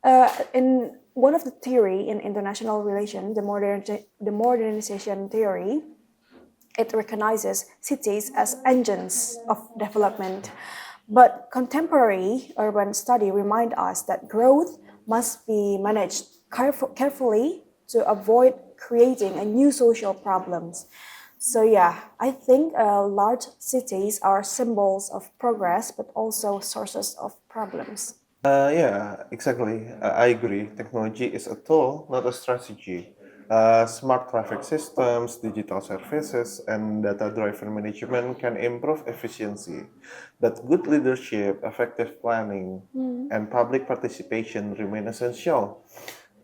In one of the theory in international relation, the modernization theory, it recognizes cities as engines of development. But contemporary urban study remind us that growth must be managed carefully to avoid creating a new social problems. So yeah, I think large cities are symbols of progress, but also sources of problems. Yeah, exactly. I agree. Technology is a tool, not a strategy. Smart traffic systems, digital services, and data-driven management can improve efficiency. But good leadership, effective planning, and public participation remain essential.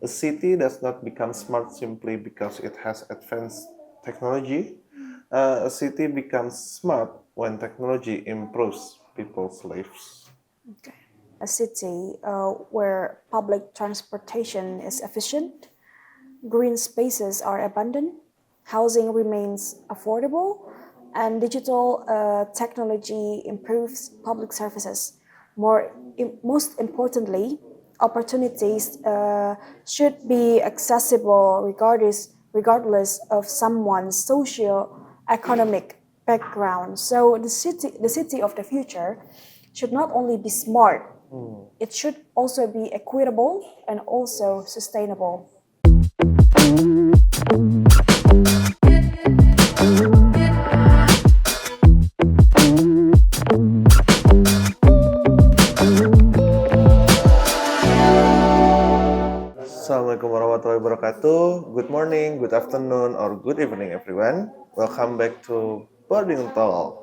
A city does not become smart simply because it has advanced technology. A city becomes smart when technology improves people's lives. Okay. A city where public transportation is efficient, green spaces are abundant, housing remains affordable, and digital technology improves public services. Most importantly, opportunities should be accessible regardless of someone's socio-economic background. So the city of the future should not only be smart, it should also be equitable and also sustainable. Assalamualaikum warahmatullahi wabarakatuh. Good morning, good afternoon, or good evening, everyone. Welcome back to Boarding Talk.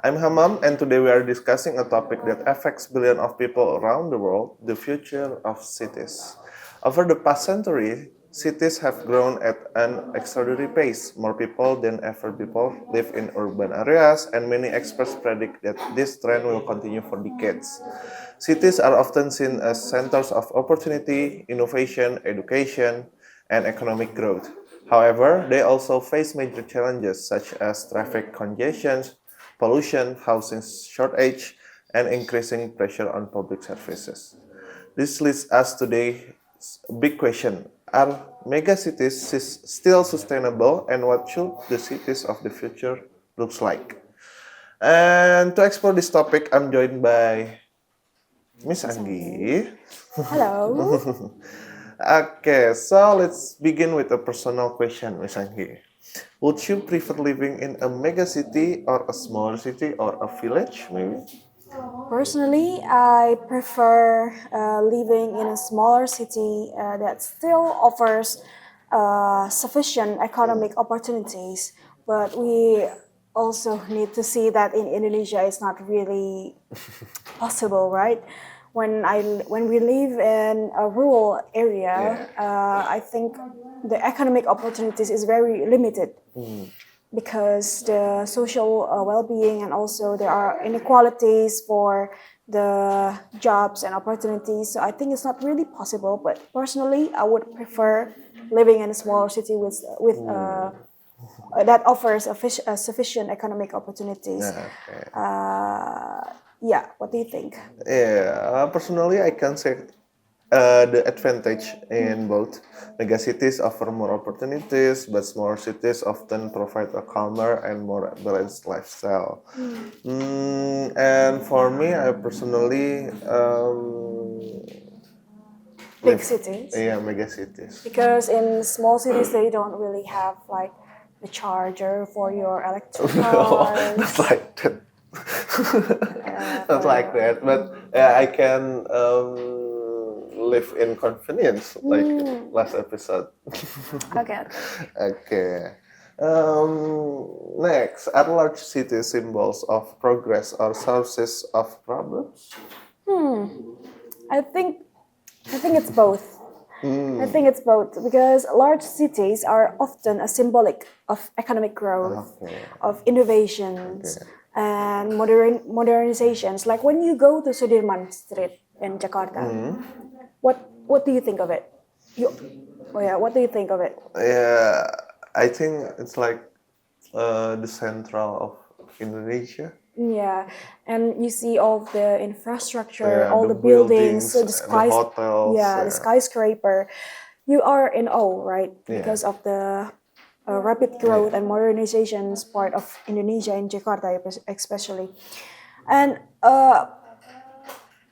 I'm Hammam, and today we are discussing a topic that affects billions of people around the world: the future of cities. Over the past century, cities have grown at an extraordinary pace. More people than ever before live in urban areas, and many experts predict that this trend will continue for decades. Cities are often seen as centers of opportunity, innovation, education, and economic growth. However, they also face major challenges such as traffic congestion, pollution, housing shortage, and increasing pressure on public services. This leads us to the big question: are megacities still sustainable, and what should the cities of the future looks like? And to explore this topic, I'm joined by Miss Miss Anggi. Anggi. Hello. Okay, so let's begin with a personal question, Miss Anggi. Would you prefer living in a mega city or a smaller city or a village, maybe? Personally, I prefer living in a smaller city that still offers sufficient economic opportunities, but we also need to see that in Indonesia it's not really possible, right? When we live in a rural area, Yeah. I think the economic opportunities is very limited because the social well-being and also there are inequalities for the jobs and opportunities. So I think it's not really possible. But personally, I would prefer living in a smaller city with that offers sufficient economic opportunities. Okay. Yeah, what do you think? Yeah, personally, I can say the advantage in both megacities offer more opportunities, but smaller cities often provide a calmer and more balanced lifestyle. And for me, I personally Big live, cities. yeah, megacities. Because in small cities they don't really have like the charger for your electric No, not cars. like that. Not For like your that, but I can live in convenience, like last episode. okay, okay. Okay. Next, are large cities symbols of progress or sources of problems? I think I think it's both. I Hmm. think it's both because large cities are often a symbolic of economic growth, Okay. of innovations, Okay. and modernizations. Like when you go to Sudirman Street in Jakarta, what do you think of it? You, oh yeah, what do you think of it? Yeah, I think it's like the central of Indonesia. Yeah, and you see all the infrastructure, Yeah, all the the buildings, buildings so and the hotels. the skyscraper. You are in awe, right? Yeah. Because of the rapid Yeah. growth and modernizations part of Indonesia in Jakarta, especially. And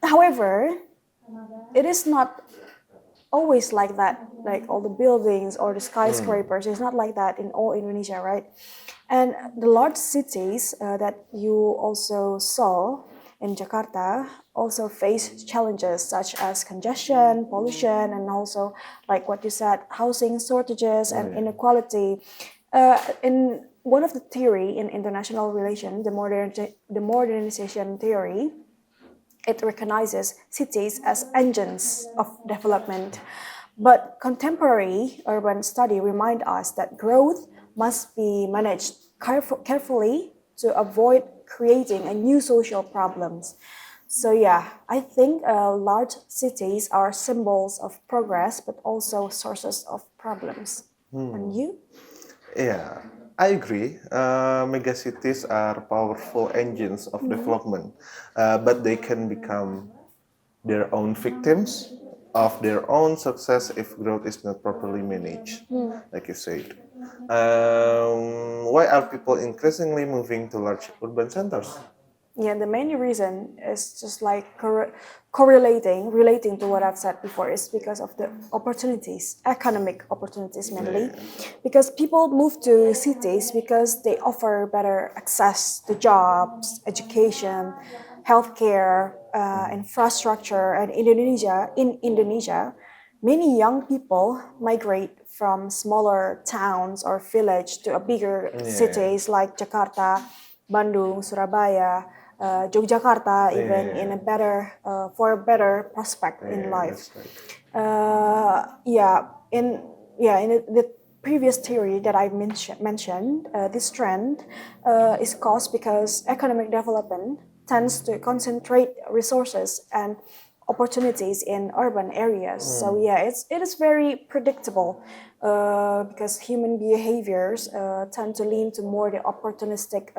however, it is not always like that, like all the buildings or the skyscrapers. It's not like that in all Indonesia, right? And the large cities that you also saw in Jakarta also face challenges such as congestion, pollution, and also, like what you said, housing shortages and Yeah. inequality. In one of the theory in international relation, the modernization theory, it recognizes cities as engines of development. But contemporary urban study remind us that growth must be managed carefully to avoid creating a new social problems. So yeah, I think large cities are symbols of progress, but also sources of problems. And you? Yeah, I agree. Megacities are powerful engines of development, but they can become their own victims of their own success if growth is not properly managed, like you said. Why are people increasingly moving to large urban centers? Yeah, the main reason is just like relating to what I've said before, is because of the opportunities, economic opportunities mainly. Yeah. Because people move to cities because they offer better access to jobs, education, healthcare, infrastructure, and in Indonesia, many young people migrate from smaller towns or village to a bigger Yeah. cities like Jakarta, Bandung, Surabaya, Yogyakarta, even in a Yeah. for a better prospect in Yeah, life. that's right. Yeah, in the previous theory that I mentioned, this trend is caused because economic development tends to concentrate resources and opportunities in urban areas. So yeah, it is very predictable because human behaviors tend to lean to more the opportunistic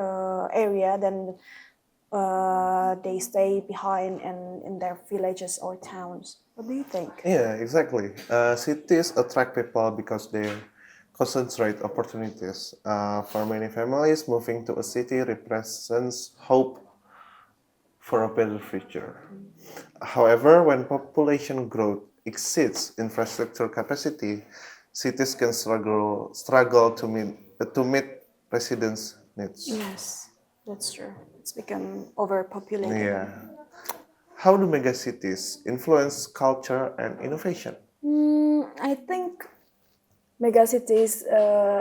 area than they stay behind in their villages or towns. What do you think? Yeah, exactly. Cities attract people because they concentrate opportunities. For many families, moving to a city represents hope for a better future. However, when population growth exceeds infrastructure capacity, cities can struggle to meet residents' needs. Yes, that's true. It's become overpopulated. Yeah. How do megacities influence culture and innovation? I think megacities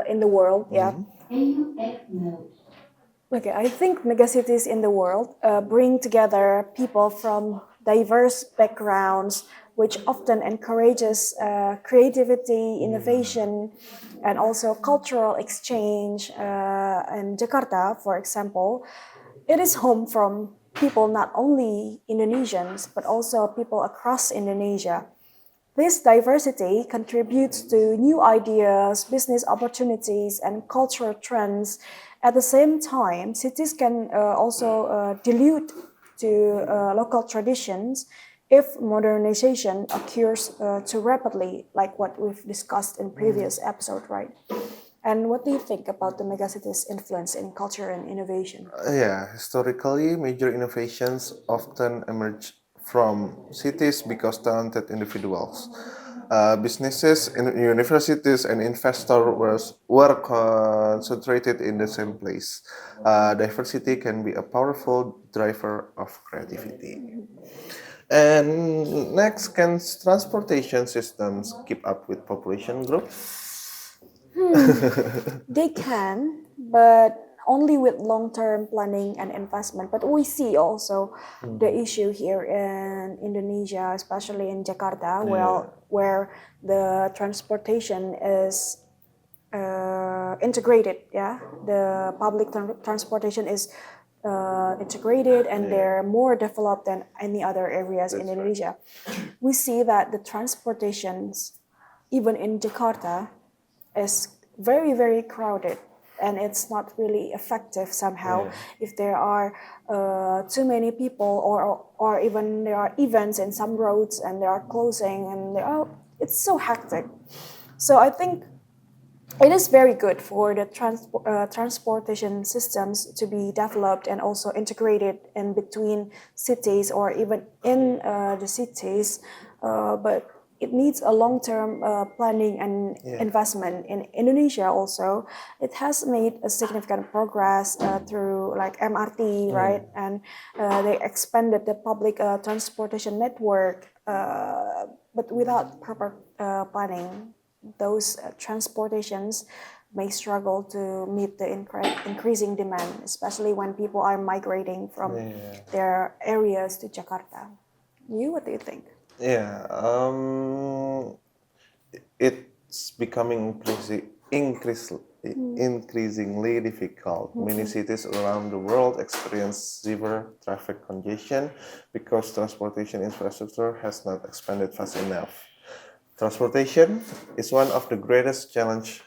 in the world, yeah. Okay, I think megacities in the world bring together people from diverse backgrounds, which often encourages creativity, innovation, and also cultural exchange. In Jakarta, for example, it is home from people not only Indonesians but also people across Indonesia. This diversity contributes to new ideas, business opportunities, and cultural trends. At the same time, cities can also dilute to local traditions if modernization occurs too rapidly, like what we've discussed in previous episode, right? And what do you think about the megacities' influence in culture and innovation? Yeah, historically, major innovations often emerge from cities because talented individuals, businesses, universities, and investors were concentrated in the same place. Diversity can be a powerful driver of creativity. And next, can transportation systems keep up with population growth? They can, but only with long-term planning and investment. But we see also the issue here in Indonesia, especially in Jakarta, Yeah. where the transportation is integrated. Yeah, the public transportation is integrated, and Yeah. they're more developed than any other areas in That's right. Indonesia. We see that the transportations, even in Jakarta, is very crowded, and it's not really effective somehow Yeah. if there are too many people, or even there are events in some roads and they are closing, and it's so hectic. So I think it is very good for the transportation systems to be developed and also integrated in between cities or even in the cities, but it needs a long-term planning and Yeah. investment. In Indonesia also, it has made a significant progress through like MRT, right? And they expanded the public transportation network, but without proper planning, those transportations may struggle to meet the increasing demand, especially when people are migrating from Yeah. their areas to Jakarta. What do you think? Yeah. It's becoming increasingly difficult. Many cities around the world experience severe traffic congestion because transportation infrastructure has not expanded fast enough. Transportation is one of the greatest challenge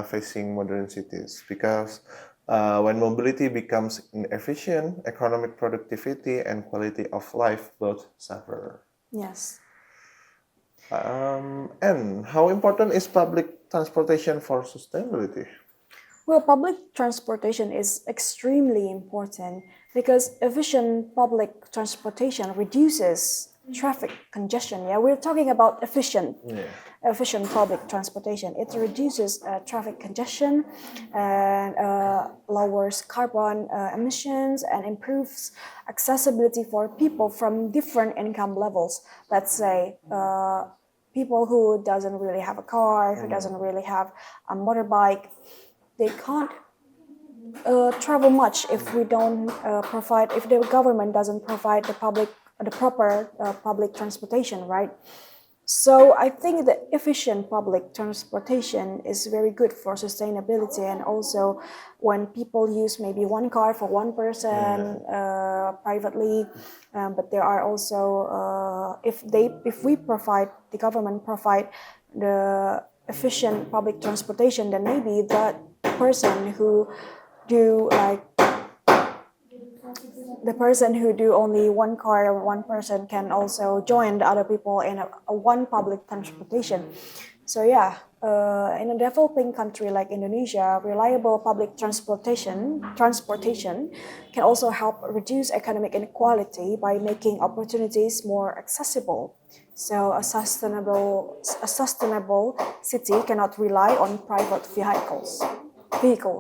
facing modern cities because when mobility becomes inefficient, economic productivity and quality of life both suffer. Yes. And how important is public transportation for sustainability? Well, public transportation is extremely important because efficient public transportation reduces traffic congestion. Yeah, we're talking about efficient public transportation. It reduces traffic congestion and lowers carbon emissions and improves accessibility for people from different income levels. Let's say people who doesn't really have a car, who doesn't really have a motorbike, they can't travel much if we don't provide, if the government doesn't provide the proper public transportation, right? So I think the efficient public transportation is very good for sustainability, and also when people use maybe one car for one person privately, but there are also if we provide, the government provide the efficient public transportation, then maybe that person who do like the person who do only one car or one person can also join the other people in a one public transportation. So yeah, in a developing country like Indonesia, reliable public transportation can also help reduce economic inequality by making opportunities more accessible. So a sustainable city cannot rely on private vehicles.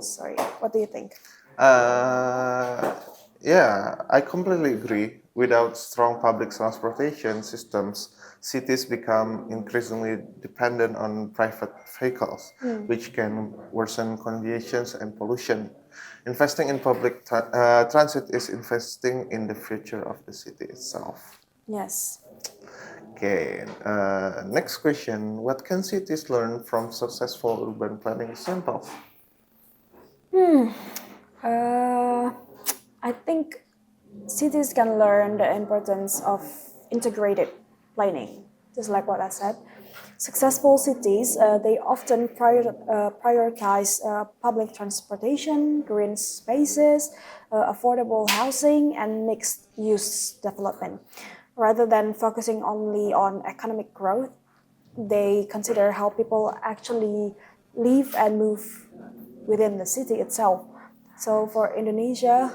Sorry. What do you think? Uh, yeah, I completely agree. Without strong public transportation systems, cities become increasingly dependent on private vehicles, which can worsen congestion and pollution. Investing in public transit is investing in the future of the city itself. Yes. Okay, next question. What can cities learn from successful urban planning examples? I think cities can learn the importance of integrated planning, just like what I said. Successful cities, they often prioritize public transportation, green spaces, affordable housing, and mixed use development. Rather than focusing only on economic growth, they consider how people actually live and move within the city itself. So for Indonesia,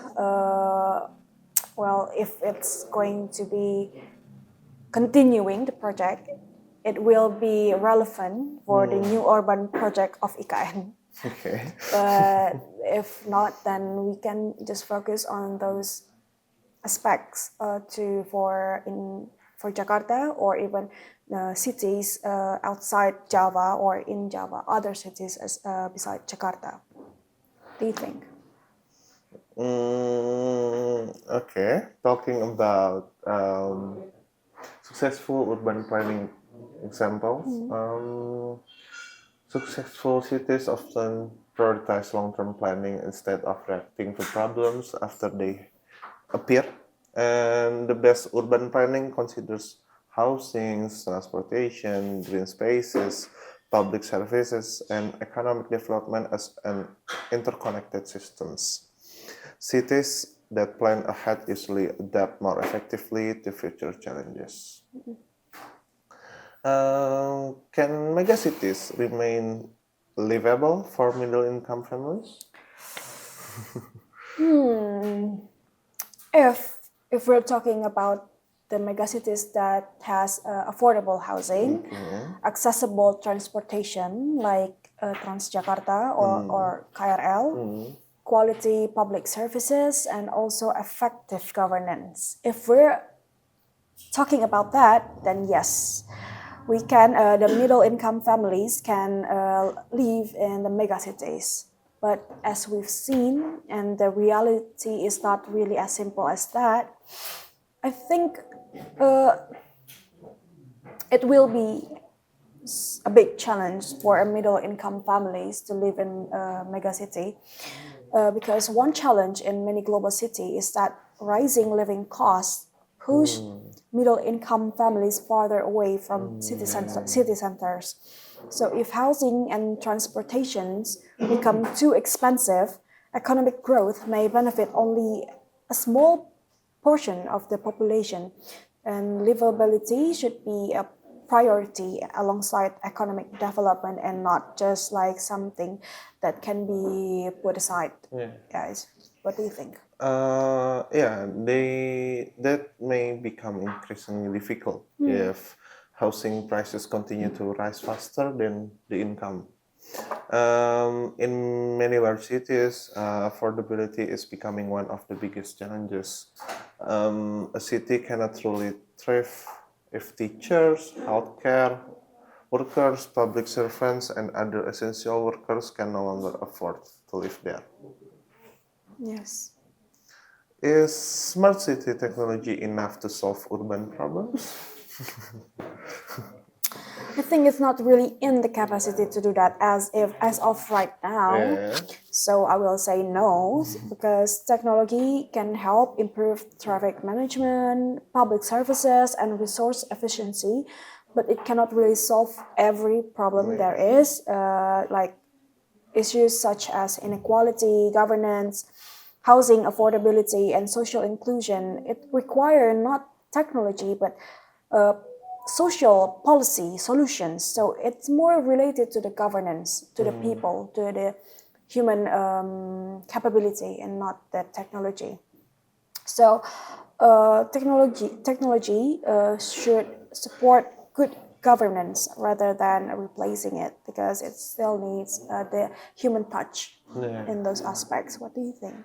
well, if it's going to be continuing the project, it will be relevant for the new urban project of IKN. Okay. But if not, then we can just focus on those aspects for Jakarta, or even cities outside Java or in Java, other cities beside Jakarta. Do you think? Okay, talking about successful urban planning examples. Successful cities often prioritize long-term planning instead of reacting to problems after they appear. And the best urban planning considers housing, transportation, green spaces, public services, and economic development as an interconnected systems. Cities that plan ahead usually adapt more effectively to future challenges. Can megacities remain livable for middle-income families? If we're talking about the megacities that has affordable housing, accessible transportation like Transjakarta or KRL, quality public services, and also effective governance. If we're talking about that, then yes, we can. The middle-income families can live in the megacities. But as we've seen, and the reality is not really as simple as that, I think it will be a big challenge for a middle-income families to live in a megacity. Because one challenge in many global cities is that rising living costs push middle-income families farther away from city centers. So if housing and transportations become too expensive, economic growth may benefit only a small portion of the population, and livability should be a priority alongside economic development and not just like something that can be put aside. Guys, what do you think? That may become increasingly difficult if housing prices continue to rise faster than the income. In many large cities, affordability is becoming one of the biggest challenges. A city cannot truly thrive if teachers, healthcare workers, public servants, and other essential workers can no longer afford to live there. Yes. Is smart city technology enough to solve urban problems? I think it's not really in the capacity to do that as of right now. So I will say no, because technology can help improve traffic management, public services, and resource efficiency, but it cannot really solve every problem there is, like issues such as inequality, governance, housing affordability, and social inclusion. It require not technology, but social policy solutions. So it's more related to the governance, to the people, to the human capability, and not the technology. So technology should support good governance rather than replacing it, because it still needs the human touch in those aspects. What do you think?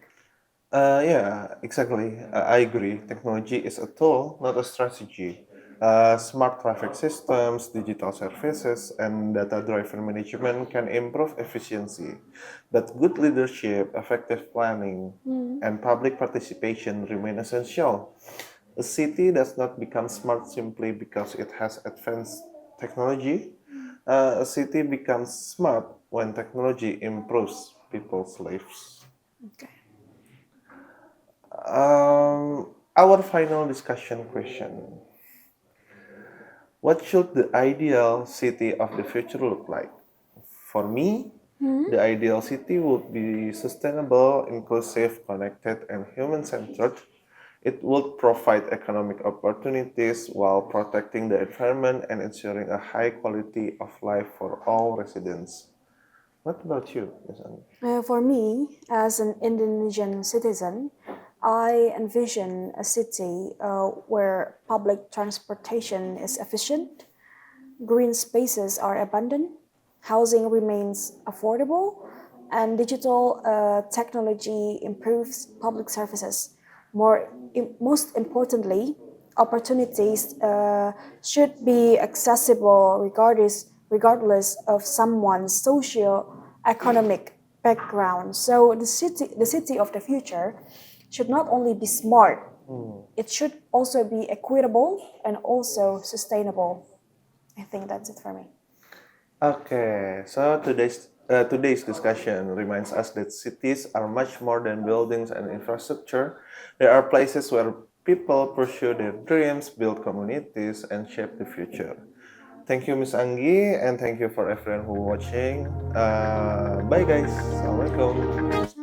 Yeah, exactly. I agree. Technology is a tool, not a strategy. Smart traffic systems, digital services, and data-driven management can improve efficiency. But good leadership, effective planning, and public participation remain essential. A city does not become smart simply because it has advanced technology. A city becomes smart when technology improves people's lives. Okay. Our final discussion question. What should the ideal city of the future look like? For me, the ideal city would be sustainable, inclusive, connected, and human centered. It would provide economic opportunities while protecting the environment and ensuring a high quality of life for all residents. What about you, Ms. Anggia? For me, as an Indonesian citizen, I envision a city where public transportation is efficient, green spaces are abundant, housing remains affordable, and digital technology improves public services. Most importantly, opportunities should be accessible regardless of someone's socio-economic background. So the city of the future should not only be smart, it should also be equitable and also sustainable. I think that's it for me. Okay, so today's discussion reminds us that cities are much more than buildings and infrastructure. They are places where people pursue their dreams, build communities, and shape the future. Thank you, Miss Anggi, and thank you for everyone who watching. Bye, guys. Assalamualaikum.